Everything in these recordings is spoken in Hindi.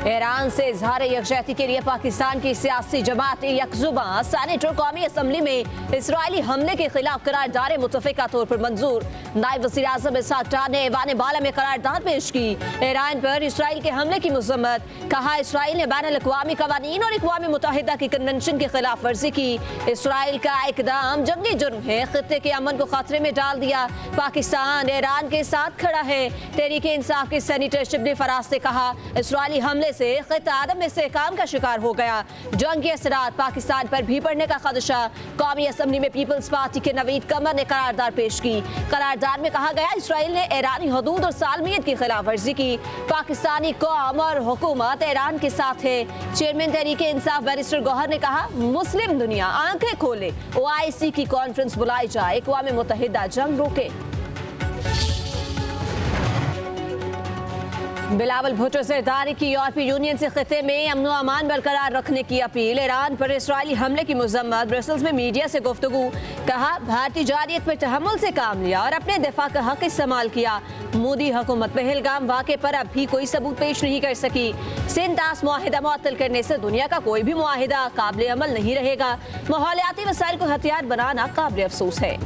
ईरान से इजहार यकजहती के लिए पाकिस्तान की सियासी जमात यकजुबां सेनेटर कौमी असम्बली में इसराइली हमले के खिलाफ करारदाद मुतफिका तौर पर मंजूर। नायब वज़ीर आज़म इसहाक डार ने ऐवान बाला में करारदाद पेश की। ईरान पर इसराइल के हमले की मज़म्मत, कहा इसराइल ने बैनुल अक़वामी क़वानीन और अक़वाम मुत्तहिदा की कन्वेंशन की खिलाफ वर्जी की। इसराइल का इक़दाम जंगी जुर्म है, खित्ते के अमन को खतरे में डाल दिया। पाकिस्तान ईरान के साथ खड़ा है। तहरीक इंसाफ के सेनेटर शिबली फराज ने कहा इसराइली हमले से खित्ता आदम इस्तेहकाम का शिकार हो गया। जंग के असरात पाकिस्तान पर भी पड़ने का खदशा। कौमी असम्बली में पीपल्स पार्टी के नवीद कमर ने करारदाद पेश की। करारदाद में कहा गया इसराइल ने ईरानी हदूद और सालमियत की खिलाफ वर्जी की। पाकिस्तानी कौम और हुकूमत ईरान के साथ है। चेयरमैन तहरीक इंसाफ बैरिस्टर गौहर ने कहा मुस्लिम दुनिया आंखें खोले, OIC की कॉन्फ्रेंस बुलाई जाए, अक़वाम मुत्तहिदा जंग रोके। बिलावल भुट्टो ज़रदारी की यूरोपीय यूनियन से खिते में अमन व अमान बरकरार रखने की अपील। ईरान पर इसराइली हमले की मज़म्मत, ब्रसेल्स में मीडिया से गुफ्तगू, कहा भारतीय जारियत पर तहम्मुल से काम लिया और अपने दिफा का हक इस्तेमाल किया। मोदी हुकूमत पहलगाम वाक़े पर अब भी कोई सबूत पेश नहीं कर सकी। सिंध-तास मुआहिदा मुअत्तल करने से दुनिया का कोई भी मुआहिदा काबिल अमल नहीं रहेगा। माहौलियाती वसाइल को हथियार बनाना काबिल अफसोस है।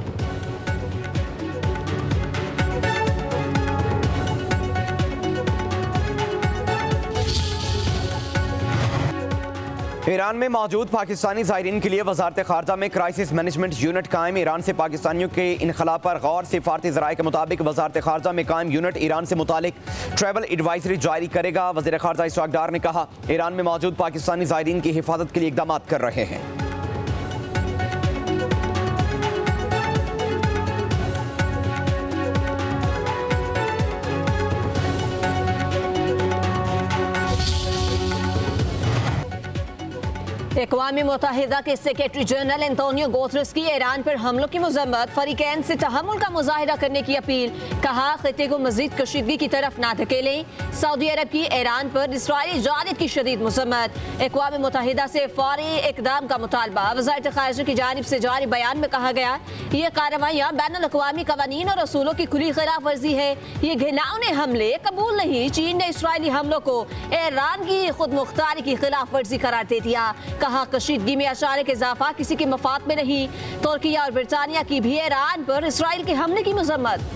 ईरान में मौजूद पाकिस्तानी ज़ायरीन के लिए वज़ारत ख़ारजा में क्राइसिस मैनेजमेंट यूनिट कायम। ईरान से पाकिस्तानियों के इनखला पर गौर। सिफारती ज़राए के मुताबिक वज़ारत ख़ारजा में कायम यूनिट ईरान से मुतालिक ट्रैवल एडवाइजरी जारी करेगा। वज़ीर ख़ारजा इसहाक डार ने कहा ईरान में मौजूद पाकिस्तानी ज़ायरीन की हिफाजत के लिए इक़दाम कर रहे हैं। अक़वाम मुत्तहिदा के सेक्रेटरी जनरल एंटोनियो गुतेरेस की ईरान पर हमलों की मज़म्मत, फरीकैन से तहम्मुल का मुज़ाहिरा करने की अपील। कहा खित्ते को मज़ीद कशीदगी की तरफ ना धकेलें। सऊदी अरब की ईरान पर इसराइली जानिब की शदीद मज़म्मत, अक़वाम मुत्तहिदा से फौरी इक़दाम का मुतालबा। वज़ारत ख़ारिजा की जानिब से जारी बयान में कहा गया ये कार्रवाइयाँ बैनुल अक़वामी क़वानीन और असूलों की खुली खिलाफ वर्जी है। ये घिनौने हमले कबूल नहीं। चीन ने इसराइली हमलों को ईरान की खुद मुख्तारी की खिलाफ वर्जी करार दे दिया। कहा कशीदगी में अशारे के इजाफा किसी के मफाद में नहीं। तुर्की और ब्रिटानिया की भी ईरान पर इसराइल के हमले की मज़म्मत।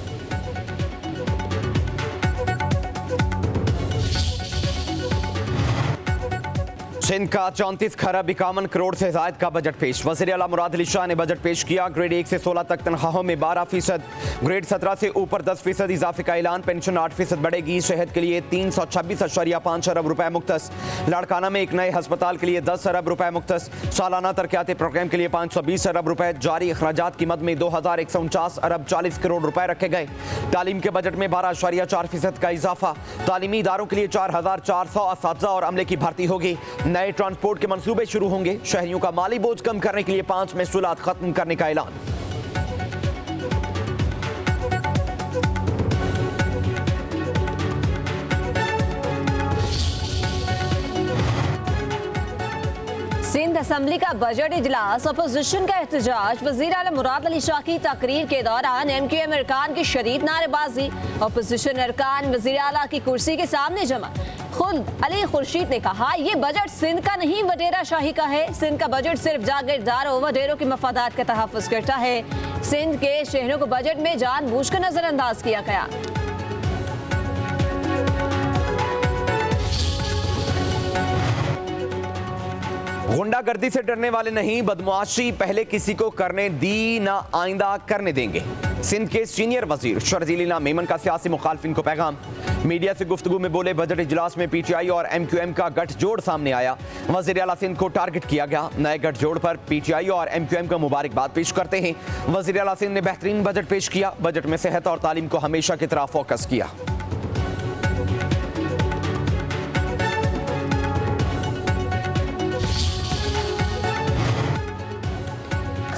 सिंध का 34 खरब 51 करोड़ से ज़ायद का बजट पेश। वज़ीर आला मुराद अली शाह ने बजट पेश किया। ग्रेड 1 से 16 तक तनख्वाहों में 12%, ग्रेड 17 से ऊपर 10% इजाफे का ऐलान। पेंशन 8% बढ़ेगी। सेहत के लिए 326.5 अरब रुपए मुख्तस। लाड़काना में एक नए हस्पताल के लिए 10 अरब रुपए मुख्तस। सालाना तरक्याती प्रोग्राम के लिए 520 अरब रुपए। जारी अखराजात की मद में 2149 अरब 40 करोड़ रुपए रखे गए। तालीम के बजट में 12.4% का इजाफा। तालीमी इदारों के लिए 4400 असातिज़ा और अमले की भर्ती होगी। नए ट्रांसपोर्ट के मंसूबे शुरू होंगे। शहरियों का माली बोझ कम करने के लिए 5 महसूलात खत्म करने का ऐलान। सिंध असम्बली का बजट इजलास, अपोजिशन का एहतजाज। वज़ीर आला मुराद अली शाह की तकरीर के दौरान MQM अरकान की शदीद नारेबाजी। अपोजिशन अरकान वज़ीर आला की कुर्सी के सामने जमा। खुद अली खुर्शीद ने कहा ये बजट सिंध का नहीं वडेरा शाही का है। सिंध का बजट सिर्फ जागीरदारों वडेरों के मफादात का तहफ़्फ़ुज़ करता है। सिंध के शहरों को बजट में जानबूझकर नजरअंदाज किया गया। गुंडागर्दी से डरने वाले नहीं, बदमाशी पहले किसी को करने दी ना आइंदा करने देंगे। सिंध के सीनियर वजीर शर्जील इनाम मेमन का सियासी मुखालफिन को पैगाम। मीडिया से गुफ्तगू में बोले बजट इजलास में PTI और MQM का गठजोड़ सामने आया। वज़ीर आला सिंध को टारगेट किया गया। नए गठजोड़ पर PTI और MQM का मुबारकबाद पेश करते हैं। वज़ीर आला सिंध ने बेहतरीन बजट पेश किया। बजट में सेहत और तालीम को हमेशा की तरह फोकस किया।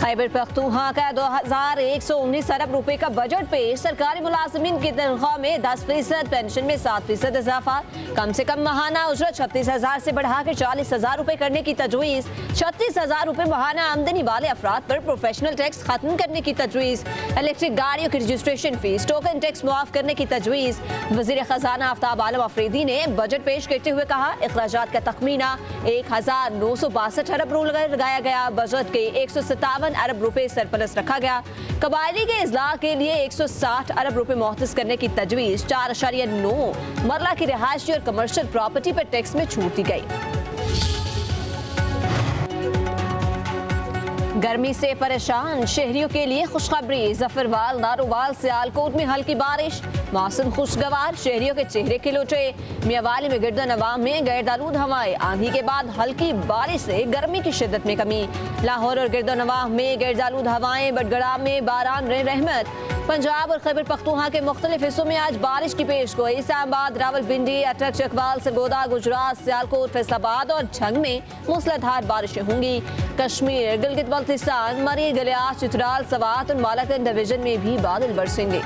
खैबर पख्तूनख्वा का 2119 अरब रुपए का बजट पेश। सरकारी मुलाजिमीन की तनख्वाह में 10%, पेंशन में 7% इजाफा। कम से कम माहाना उजरत 36,000 से बढ़ाकर 40,000 रुपए करने की तजवीज़। 36,000 रुपए माहाना आमदनी वाले अफराद पर प्रोफेशनल टैक्स खत्म करने की तजवीज़। इलेक्ट्रिक गाड़ियों की रजिस्ट्रेशन फीस, टोकन टैक्स मुआफ करने की तजवीज़। वज़ीर खजाना आफ्ताब आलम अफरीदी ने बजट पेश करते हुए कहा, अखराजात का तखमीना 1,962 अरब लगाया गया। बजट के 157 अरब रुपए सरप्लस रखा गया। कबायली के इजलाह के लिए 160 अरब रुपए मुहतस करने की तजवीज़। 4.9 मरला की रिहायशी और कमर्शियल प्रॉपर्टी पर टैक्स में छूट दी गई। गर्मी से परेशान शहरियों के लिए खुशखबरी। जफरवाल, नारोवाल, सियालकोट में हल्की बारिश, मौसम खुशगवार, शहरियों के चेहरे खिलौटे। मियावाली में गिरदन नवाम में गैरदारूद हवाएं, आंधी के बाद हल्की बारिश से गर्मी की शिद्दत में कमी। लाहौर और गिरदन नवाम में गैरदारूद हवाएं, बडगड़ा में बारान रहमत। पंजाब और खैबर पख्तूनख्वा के मुख्तलिफ हिस्सों में आज बारिश की पेशगोई। इस्लामाबाद, रावलपिंडी, अटक, चकवाल, सरगोदा, गुजरात, सियालकोट, फैसलाबाद और झंग में मूसलाधार बारिशें होंगी। कश्मीर, गिलगित बल्तिस्तान, मरी, गलियात, चित्राल, सवात और मालाकंड डिवीजन में भी बादल बरसेंगे।